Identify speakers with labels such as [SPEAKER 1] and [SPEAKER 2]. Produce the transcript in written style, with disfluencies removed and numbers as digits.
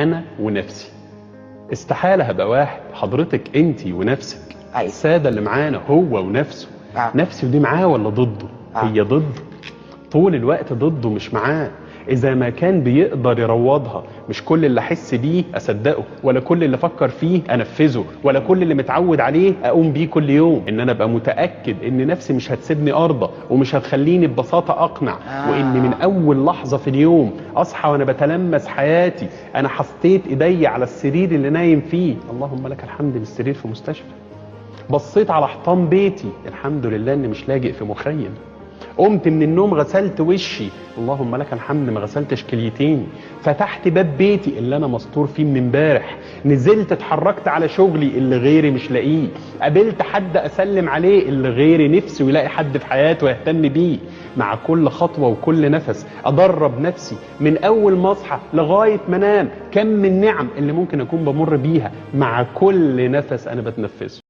[SPEAKER 1] انا ونفسي. استحالة هبقى واحد، حضرتك انتي ونفسك. السادة اللي معانا هو ونفسه. نفسي ودي معاه ولا ضده؟ هي ضده طول الوقت، ضده مش معاه. اذا ما كان بيقدر يروضها، مش كل اللي احس بيه اصدقه، ولا كل اللي افكر فيه انفذه، ولا كل اللي متعود عليه اقوم بيه كل يوم. ان انا ابقى متاكد ان نفسي مش هتسيبني ارضى، ومش هتخليني ببساطه اقنع، وان من اول لحظه في اليوم اصحى وانا بتلمس حياتي انا حطيت ايدي على السرير اللي نايم فيه، اللهم لك الحمد بالسرير في مستشفى. بصيت على حيطان بيتي، الحمد لله اني مش لاجئ في مخيم. قمت من النوم غسلت وشي، اللهم لك الحمد ما غسلتش كليتين. فتحت باب بيتي اللي انا مستور فيه من امبارح، نزلت اتحركت على شغلي اللي غيري مش لاقيه، قابلت حد اسلم عليه اللي غيري نفسه يلاقي حد في حياته ويهتم بيه. مع كل خطوه وكل نفس ادرب نفسي من اول ما اصحى لغايه ما انام كم من نعم اللي ممكن اكون بمر بيها مع كل نفس انا بتنفسه.